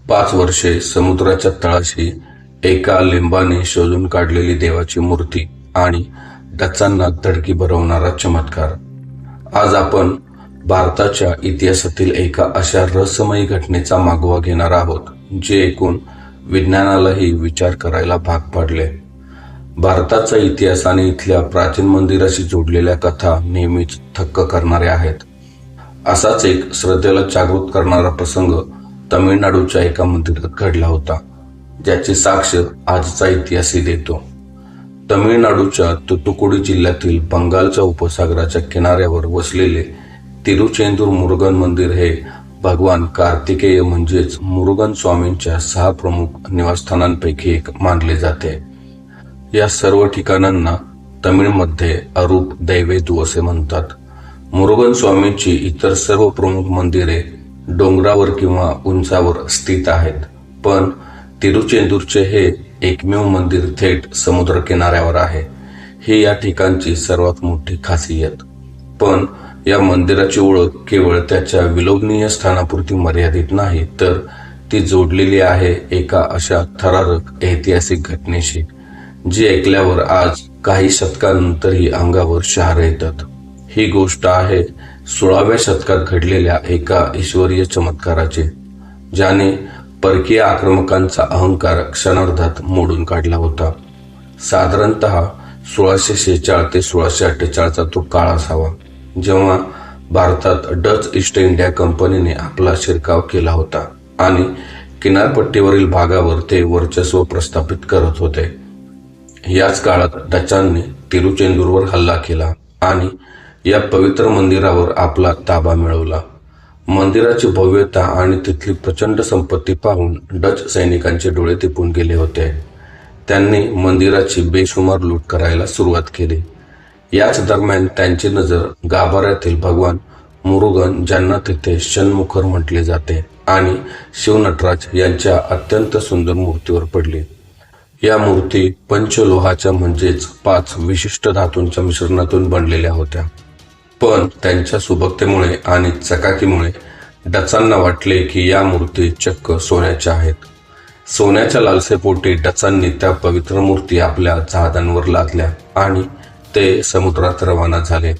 5 वर्षे समुद्राच्या तळाशी एका लिंबाने शोधून काढलेली देवाची मूर्ती आणि डचांना धडकी भरवणारा चमत्कार. आज आपण भारताच्या इतिहासातील एका अशा रहस्यमयी घटनेचा मागोवा घेणार आहोत, जे ऐकून विज्ञानालाही विचार करायला भाग पाडले. भारताचा इतिहास आणि इथल्या प्राचीन मंदिराशी जोडलेल्या कथा नेहमीच थक्क करणाऱ्या आहेत. असाच एक श्रद्धेला जागृत करणारा प्रसंग तमिळनाडूच्या एका मंदिरात घडला होता, ज्याची साक्ष आजचा इतिहासही देतो. तमिळनाडूच्या तुतुकुडी जिल्ह्यातील बंगालच्या उपसागराच्या किनाऱ्यावर वसलेले तिरुचेंदूर मुरुगन मंदिर हे भगवान कार्तिकेय म्हणजेच मुरुगन स्वामींच्या 6 प्रमुख निवासस्थानांपैकी एक मानले जाते. या सर्व ठिकाणांना तमिळमध्ये अरूप दैवेदू असे म्हणतात. मुरुगन स्वामींची इतर सर्व प्रमुख मंदिरे डोंगरावर किंवा उंचावर स्थित आहेत, पण तिरुचेंदूरचे हे एकमेव मंदिर थेट समुद्र किनाऱ्यावर आहे. ही या ठिकाणची सर्वात मोठी खासियत. पण या मंदिराची ओळख केवळ त्याच्या विलोभनीय स्थानापुरती मर्यादित नाही, तर ती जोडलेली आहे एका अशा थरारक ऐतिहासिक घटनेशी, जी ऐकल्यावर आज काही शतकांनंतरही अंगावर शहारे येतात. ही गोष्ट आहे 16व्या शतकात घडलेल्या एका ईश्वरीय चमत्काराची, ज्याने परकीय आक्रमकांचा अहंकार क्षणार्धात मोडून काढला होता. साधारणतः 1646 ते 1648 तो काळ असावा, जेव्हा भारतात डच ईस्ट इंडिया कंपनीने आपला शिरकाव केला होता आणि किनारपट्टीवरील भागावर ते वर्चस्व प्रस्थापित करत होते. याच काळात डचांनी तिरुचेंदूरवर हल्ला केला आणि या पवित्र मंदिरावर आपला ताबा मिळवला. मंदिराची भव्यता आणि तिथली प्रचंड संपत्ती पाहून डच सैनिकांचे डोळे दिपून गेले होते. त्यांनी मंदिराची बेशुमार लूट करायला सुरुवात केली. याच दरम्यान त्यांची नजर गाभाऱ्यातील भगवान मुरुगन, ज्यांना तिथे षण्मुखर म्हटले जाते, आणि शिवनटराज यांच्या अत्यंत सुंदर मूर्तीवर पडली. या मूर्ती पंचलोहाच्या म्हणजेच 5 विशिष्ट धातूंच्या मिश्रणातून बनलेल्या होत्या. पण त्यांच्या सुबकतेमुळे आणि चकाकीमुळे डचांना वाटले की या मूर्ती चक्क सोन्याच्या आहेत. सोन्याच्या लालसेपोटी डचांनी त्या पवित्र मूर्ती आपल्या जहाजांवर लादल्या आणि ते समुद्रात रवाना झाले.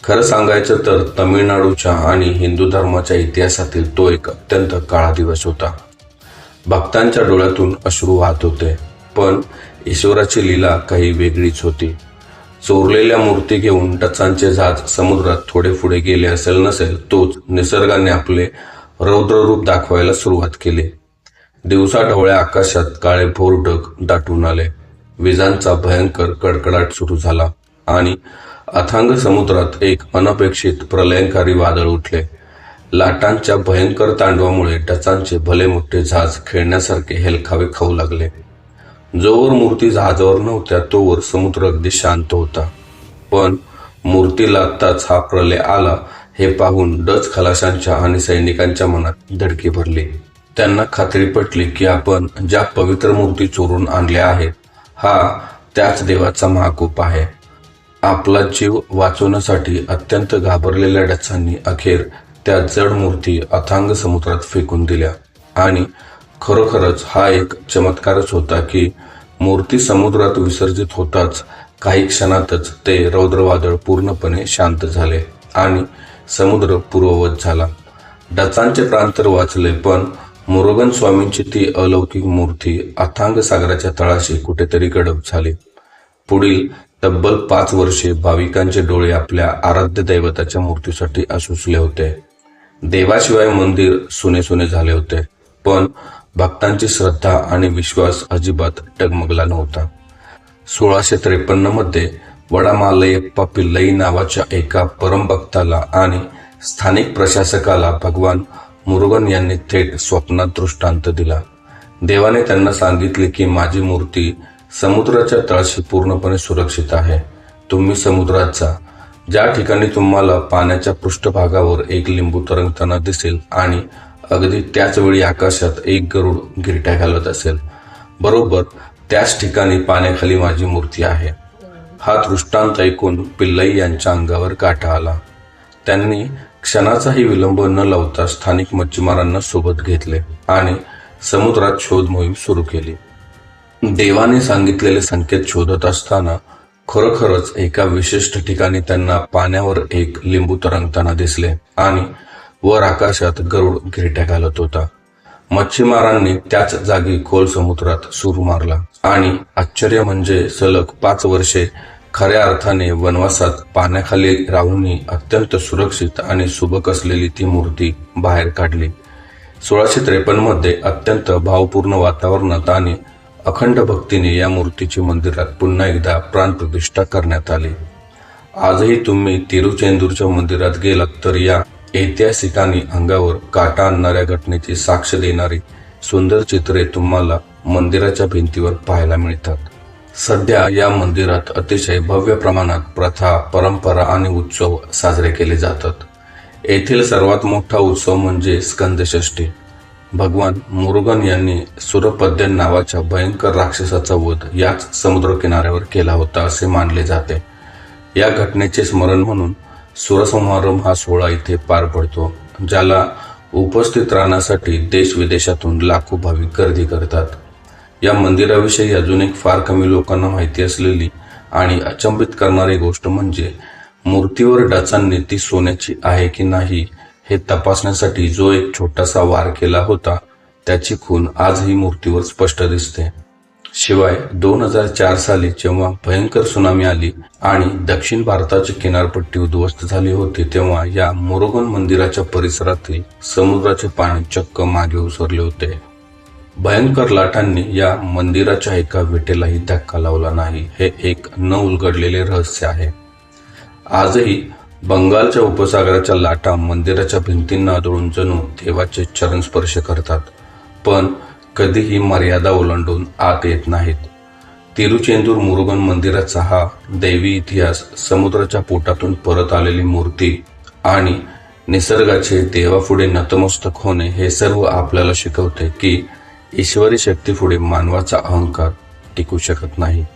खरं सांगायचं तर तमिळनाडूच्या आणि हिंदू धर्माच्या इतिहासातील तो एक अत्यंत काळा दिवस होता. भक्तांच्या डोळ्यातून अश्रू वाहत होते, पण ईश्वराची लीला काही वेगळीच होती. चोरलेल्या मूर्ती घेऊन डचांचे जहाज समुद्रात थोडे पुढे गेले असेल नसेल, तोच निसर्गाने आपले रौद्र रूप दाखवायला सुरुवात केली. दिवसाढवळ्या आकाशात काळे भोर ढग दाटून आले. विजांचा भयंकर कडकडाट सुरू झाला आणि अथांग समुद्रात एक अनपेक्षित प्रलयंकारी वादळ उठले. लाटांच्या भयंकर तांडवामुळे डचांचे भले मोठे जहाज खेळण्यासारखे हेलखावे खाऊ लागले. जोवर मूर्ती जहाजावर नव्हत्या तोवर समुद्र अगदी शांत होता, पण मूर्ती लादताच हा प्रलय आला हे पाहून डच खलाशांच्या आणि सैनिकांच्या मनात धडकी भरली. त्यांना खात्री पटली की आपण ज्या पवित्र मूर्ती चोरून आणल्या आहेत, हा त्याच देवाचा महाकोप आहे. आपला जीव वाचवण्यासाठी अत्यंत घाबरलेल्या डचांनी अखेर त्या जड मूर्ती अथांग समुद्रात फेकून दिल्या. आणि खरोखरच हा एक चमत्कारच होता की मूर्ती समुद्रात विसर्जित होताच काही क्षणातच ते रौद्रवादळ पूर्णपणे शांत झाले आणि समुद्र पूर्ववत झाला. डचांचे प्राण तर वाचले, पण मुरुगन स्वामींची ती अलौकिक मूर्ती अथांग सागराच्या तळाशी कुठेतरी गडप झाली. पुढील तब्बल 5 वर्षे भाविकांचे डोळे आपल्या आराध्य दैवताच्या मूर्तीसाठी आसुसले होते. देवाशिवाय मंदिर सुनेसुने झाले होते, पण भक्तांची श्रद्धा आणि विश्वास अजिबात डगमगला नव्हता. 1653 मध्ये वडामालयप्पा पिल्लई नावाच्या एका परमभक्ताला आणि स्थानिक प्रशासकाला भगवान मुरुगन यांनी थेट स्वप्नात दृष्टांत दिला. देवाने त्यांना सांगितले की माझी मूर्ती समुद्राच्या तळाशी पूर्णपणे सुरक्षित आहे. तुम्ही समुद्रात जा, ज्या ठिकाणी तुम्हाला पाण्याच्या पृष्ठभागावर एक लिंबू तरंगताना दिसेल आणि अगदी त्याच वेळी आकाशात एक गरुड गिरट्या घालत असेल. बरोबर त्याच ठिकाणी पाण्याखाली माझी मूर्ती आहे. हा दृष्टांत ऐकून पिल्लई यांच्या अंगावर काटा आला. त्यांनी क्षणाचाही विलंब न लावता स्थानिक मच्छीमारांना सोबत घेतले आणि समुद्रात शोध मोहीम सुरू केली. देवाने सांगितलेले संकेत शोधत असताना खरोखरच एका विशिष्ट ठिकाणी त्यांना पाण्यावर एक लिंबू तरंगताना दिसले आणि वर आकाशात गरुड गिरट्या घालत होता. मच्छीमारांनी त्याच जागी खोल समुद्रात सूर मारला आणि आश्चर्य म्हणजे सलग 5 वर्षे खऱ्या अर्थाने वनवासात पाण्याखाली राहूनही अत्यंत सुरक्षित आणि सुबक असलेली ती मूर्ती बाहेर काढली. 1653 मध्ये अत्यंत भावपूर्ण वातावरणात आणि अखंड भक्तीने या मूर्तीची मंदिरात पुन्हा एकदा प्राणप्रतिष्ठा करण्यात आली. आजही तुम्ही तिरुचेंदूरच्या मंदिरात गेलात तर या ऐतिहासिक आणि अंगावर काटा आणणाऱ्या घटनेची साक्ष देणारी सुंदर चित्रे तुम्हाला मंदिराच्या भिंतीवर पाहायला मिळतात. सध्या या मंदिरात अतिशय भव्य प्रमाणात प्रथा, परंपरा आणि उत्सव साजरे केले जातात. येथील सर्वात मोठा उत्सव म्हणजे स्कंदषष्ठी. भगवान मुरुगन यांनी सुरपद्य नावाच्या भयंकर राक्षसाचा वध याच समुद्रकिनाऱ्यावर केला होता असे मानले जाते. या घटनेचे स्मरण म्हणून सुरसंहारम हा सोहळा इथे पार पडतो, ज्याला उपस्थित राहण्यासाठी देश-विदेशातून लाखो भाविक गर्दी करतात. या मंदिराविषयी अजून एक फार कमी लोकांना माहिती असलेली आणि अचंबित करणारी गोष्ट म्हणजे मूर्तीवर डचांनी ती सोन्याची आहे की नाही हे तपासण्यासाठी जो एक छोटासा वार केला होता त्याची खूण आजही मूर्तीवर स्पष्ट दिसते. शिवाय 2004 साली जेव्हा भयंकर सुनामी आली आणि दक्षिण भारताची किनारपट्टी उद्ध्वस्त झाली होती तेव्हा या मुरुगन मंदिराच्या परिसरातील समुद्राचे पाणी चक्क मागे उसरले होते. भयंकर लाटांनी या मंदिराच्या एका विटेलाही धक्का लावला नाही हे एक न उलगडलेले रहस्य आहे. आजही बंगालच्या उपसागराच्या लाटा मंदिराच्या भिंतींना आदळून जणू देवाचे चरण स्पर्श करतात, पण कधीही मर्यादा ओलांडून आत येत नाहीत. तिरुचेंदूर मुरुगन मंदिराचा हा दैवी इतिहास, समुद्राच्या पोटातून परत आलेली मूर्ती आणि निसर्गाचे देवापुढे नतमस्तक होणे हे सर्व आपल्याला शिकवते की ईश्वरी शक्तीपुढे मानवाचा अहंकार टिकू शकत नाही.